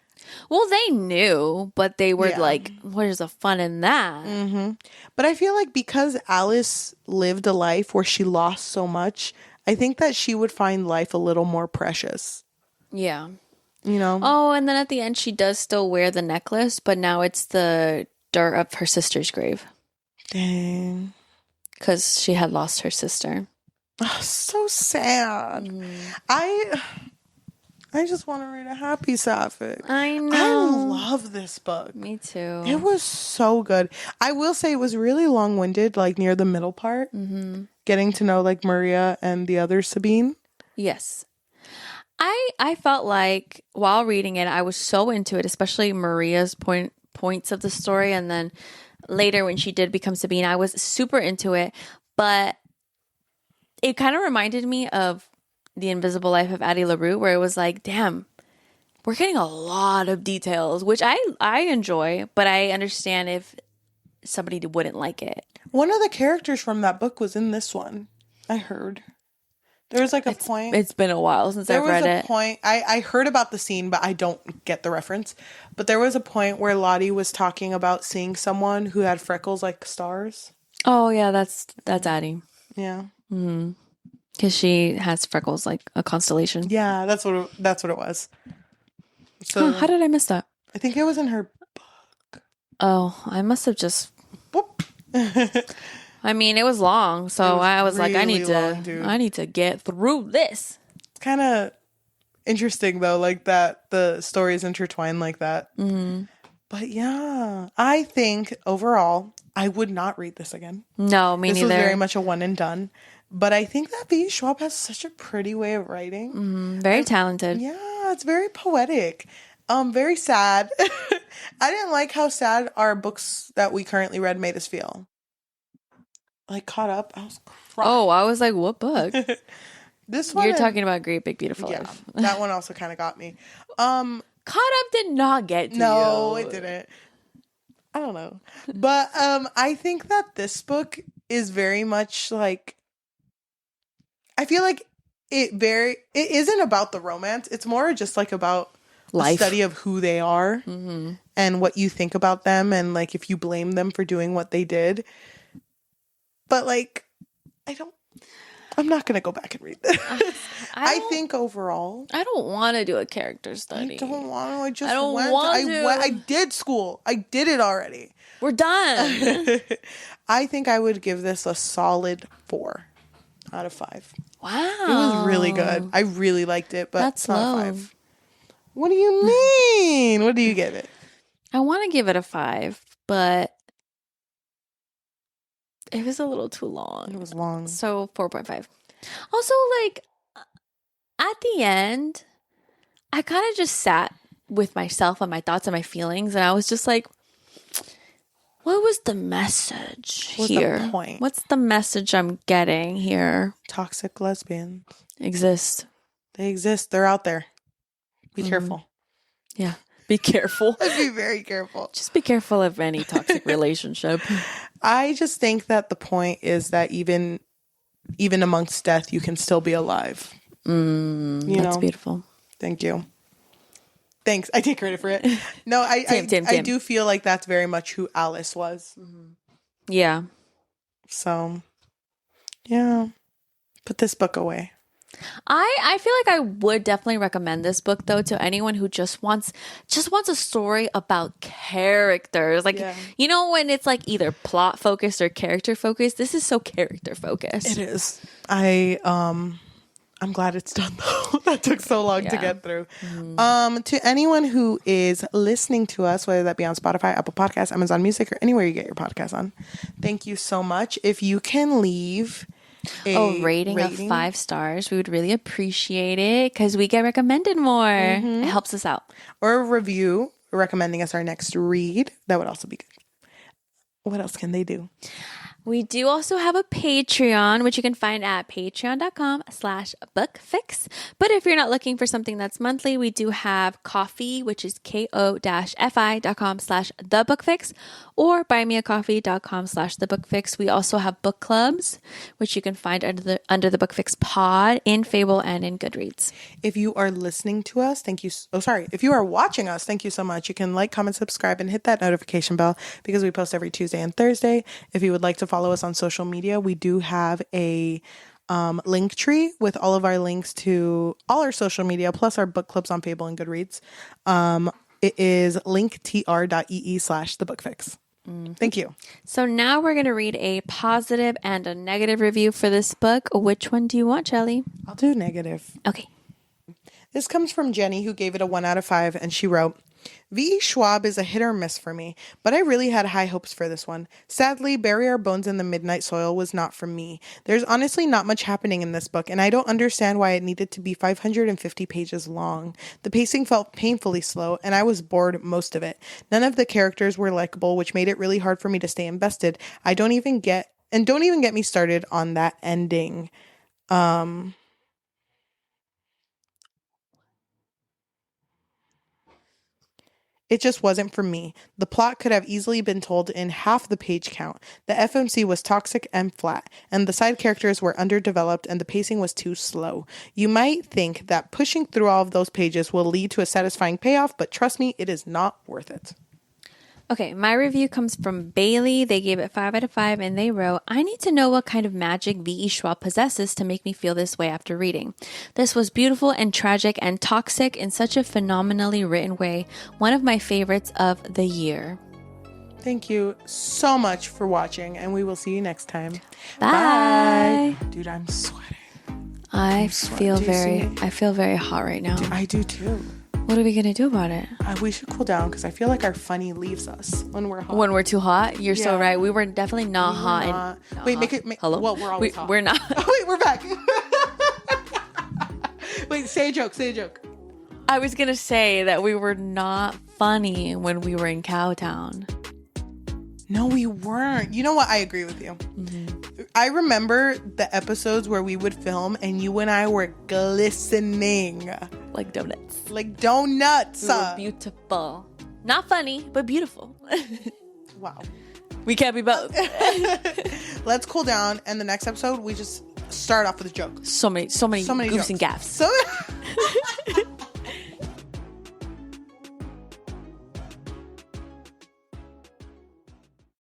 [SPEAKER 2] Well, they knew, but they were like, where's the fun in that?
[SPEAKER 1] But I feel like because Alice lived a life where she lost so much, I think that she would find life a little more precious.
[SPEAKER 2] Yeah.
[SPEAKER 1] You know?
[SPEAKER 2] Oh, and then at the end, she does still wear the necklace, but now it's the dirt of her sister's grave
[SPEAKER 1] Dang.
[SPEAKER 2] because she had lost her sister.
[SPEAKER 1] Oh, so sad. I just want to read a happy sapphic.
[SPEAKER 2] I
[SPEAKER 1] I
[SPEAKER 2] know.
[SPEAKER 1] love this book.
[SPEAKER 2] Me too.
[SPEAKER 1] It was so good. I will say it was really long-winded, like near the middle part. Getting to know like Maria and the other Sabine.
[SPEAKER 2] Yes. I felt like while reading it, I was so into it, especially Maria's points of the story. And then later when she did become Sabine, I was super into it. But it kind of reminded me of The Invisible Life of Addie LaRue, where it was like, damn, we're getting a lot of details, which I enjoy, but I understand if somebody wouldn't like it.
[SPEAKER 1] One of the characters from that book was in this one. I heard. There was like a point.
[SPEAKER 2] It's been a while since
[SPEAKER 1] There
[SPEAKER 2] I've
[SPEAKER 1] was
[SPEAKER 2] read
[SPEAKER 1] a
[SPEAKER 2] it.
[SPEAKER 1] point. I heard about the scene, but I don't get the reference. But there was a point where Lottie was talking about seeing someone who had freckles like stars.
[SPEAKER 2] Oh yeah, that's Addie.
[SPEAKER 1] Yeah.
[SPEAKER 2] Because she has freckles like a constellation.
[SPEAKER 1] Yeah, that's what it was. So
[SPEAKER 2] How did I miss that?
[SPEAKER 1] I think it was in her
[SPEAKER 2] Oh, I must have just.
[SPEAKER 1] book.
[SPEAKER 2] I mean, it was long, so I was like, I need
[SPEAKER 1] really long, dude.
[SPEAKER 2] to get through this.
[SPEAKER 1] It's kind of interesting though, like that the stories intertwine like that. But yeah, I think overall I would not read this again.
[SPEAKER 2] No, me
[SPEAKER 1] This
[SPEAKER 2] neither.
[SPEAKER 1] was very much a one and done. But I think that V. Schwab has such a pretty way of writing.
[SPEAKER 2] Very talented.
[SPEAKER 1] Yeah, it's very poetic. Very sad. I didn't like how sad our books that we currently read made us feel. Like caught up, I was crying.
[SPEAKER 2] Oh, I was like, what book?
[SPEAKER 1] This one
[SPEAKER 2] You're talking about Great Big Beautiful
[SPEAKER 1] yeah,
[SPEAKER 2] Life.
[SPEAKER 1] that one also kind of got me.
[SPEAKER 2] Caught Up did not get to
[SPEAKER 1] No,
[SPEAKER 2] you.
[SPEAKER 1] it didn't. I don't know. But I think that this book is very much like I feel like it isn't about the romance. It's more just like about
[SPEAKER 2] Life.
[SPEAKER 1] a study of who they are and what you think about them and like if you blame them for doing what they did. But like I'm not going to go back and read this. I think overall
[SPEAKER 2] I don't want to do a character study.
[SPEAKER 1] I don't want to. I just
[SPEAKER 2] I don't
[SPEAKER 1] went.
[SPEAKER 2] want
[SPEAKER 1] I
[SPEAKER 2] to.
[SPEAKER 1] went. I did school. I did it already.
[SPEAKER 2] We're done.
[SPEAKER 1] I think I would give this a solid 4 out of 5.
[SPEAKER 2] Wow.
[SPEAKER 1] It was really good. I really liked it, but
[SPEAKER 2] That's
[SPEAKER 1] it's not
[SPEAKER 2] low.
[SPEAKER 1] a 5. What do you mean? What do you give it?
[SPEAKER 2] I want to give it a 5, but it was a little too long.
[SPEAKER 1] It was long.
[SPEAKER 2] So 4.5. Also, like, at the end, I kind of just sat with myself and my thoughts and my feelings, and I was just like, What was the message
[SPEAKER 1] What was
[SPEAKER 2] here?
[SPEAKER 1] the point?
[SPEAKER 2] What's the message I'm getting here?
[SPEAKER 1] Toxic lesbians
[SPEAKER 2] Exist.
[SPEAKER 1] They exist. They're out there. Be careful.
[SPEAKER 2] Yeah. Be careful.
[SPEAKER 1] Be very careful.
[SPEAKER 2] Just be careful of any toxic relationship.
[SPEAKER 1] I just think that the point is that even amongst death, you can still be alive.
[SPEAKER 2] That's beautiful.
[SPEAKER 1] Thank you. Thanks. I take credit for it. No, I do feel like that's very much who Alice was.
[SPEAKER 2] Yeah.
[SPEAKER 1] So, yeah. Put this book away.
[SPEAKER 2] I feel like I would definitely recommend this book though to anyone who just wants a story about characters. Like you know when it's like either plot focused or character focused, this is so character focused.
[SPEAKER 1] It is. I'm glad it's done though. That took so long to get through. To anyone who is listening to us, whether that be on Spotify, Apple Podcasts, Amazon Music, or anywhere you get your podcasts on, thank you so much. If you can leave
[SPEAKER 2] a rating of 5 stars, we would really appreciate it because we get recommended more. It helps us out.
[SPEAKER 1] Or a review recommending us our next read. That would also be good. What else can they do?
[SPEAKER 2] We do also have a Patreon, which you can find at patreon.com/bookfix. But if you're not looking for something that's monthly, we do have Ko-fi, which is ko-fi.com/thebookfix, or buymeacoffee.com/thebookfix. We also have book clubs, which you can find under the Bookfix pod in Fable and in Goodreads.
[SPEAKER 1] If you are listening to us, thank you. If you are watching us, thank you so much. You can like, comment, subscribe, and hit that notification bell because we post every Tuesday and Thursday. If you would like to follow us on social media, we do have a link tree with all of our links to all our social media plus our book clubs on Fable and Goodreads. It is linktr.ee/thebookfix. Thank you.
[SPEAKER 2] So now we're going to read a positive and a negative review for this book. Which one do you want, Cheli?
[SPEAKER 1] I'll do negative.
[SPEAKER 2] Okay.
[SPEAKER 1] This comes from Jenny, who gave it a 1 out of 5, and she wrote, V.E. Schwab is a hit or miss for me, but I really had high hopes for this one. Sadly, Bury Our Bones in the Midnight Soil was not for me. There's honestly not much happening in this book, and I don't understand why it needed to be 550 pages long. The pacing felt painfully slow, and I was bored most of it. None of the characters were likable, which made it really hard for me to stay invested. Don't even get me started on that ending. It just wasn't for me. The plot could have easily been told in half the page count. The FMC was toxic and flat, and the side characters were underdeveloped, and the pacing was too slow. You might think that pushing through all of those pages will lead to a satisfying payoff, but trust me, it is not worth it.
[SPEAKER 2] Okay, my review comes from Bailey. They gave it 5 out of 5, and they wrote, I need to know what kind of magic V.E. Schwab possesses to make me feel this way after reading. This was beautiful and tragic and toxic in such a phenomenally written way. One of my favorites of the year.
[SPEAKER 1] Thank you so much for watching, and we will see you next time.
[SPEAKER 2] Bye.
[SPEAKER 1] Bye. Dude, I'm sweating.
[SPEAKER 2] I feel very hot right now.
[SPEAKER 1] Dude, I do too.
[SPEAKER 2] What are we going to do about it?
[SPEAKER 1] We should cool down because I feel like our funny leaves us when we're hot.
[SPEAKER 2] When we're too hot? You're so right. We were definitely not hot.
[SPEAKER 1] Wait, make it.
[SPEAKER 2] Hello?
[SPEAKER 1] Well, we're always hot.
[SPEAKER 2] We're not.
[SPEAKER 1] Oh, wait, we're back. Wait, say a joke.
[SPEAKER 2] I was going to say that we were not funny when we were in Cowtown.
[SPEAKER 1] No, we weren't. You know what? I agree with you. Mm-hmm. I remember the episodes where we would film and you and I were glistening.
[SPEAKER 2] Like donuts.
[SPEAKER 1] We were
[SPEAKER 2] beautiful. Not funny, but beautiful.
[SPEAKER 1] Wow.
[SPEAKER 2] We can't be both.
[SPEAKER 1] Let's cool down. And the next episode, we just start off with a joke.
[SPEAKER 2] So many goofs
[SPEAKER 1] jokes.
[SPEAKER 2] and gaffs.